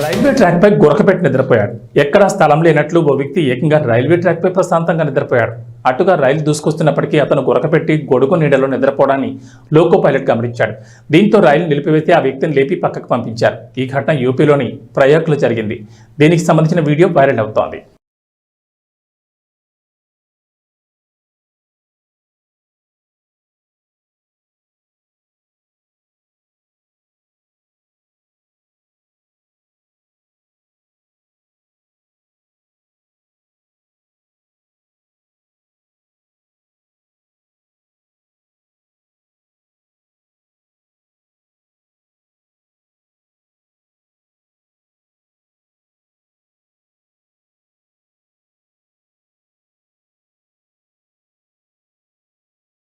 Railway track పై గురకపెట్టి నిద్రపోయాడు. ఎక్కడా స్థలం లేనట్లు ఓ వ్యక్తి ఏకంగా రైల్వే ట్రాక్ పై ప్రశాంతంగా నిద్రపోయాడు. అటుగా రైలు దూసుకొస్తున్నప్పటికీ అతను గురకపెట్టి గొడుగు నీడలో నిద్రపోవడాన్ని లోకో పైలట్ గమనించాడు. దీంతో రైలు నిలిపివేసి ఆ వ్యక్తిని లేపి పక్కకు పంపించారు. ఈ ఘటన యూపీలోని ప్రయాగ్లో జరిగింది. దీనికి సంబంధించిన వీడియో వైరల్ అవుతోంది.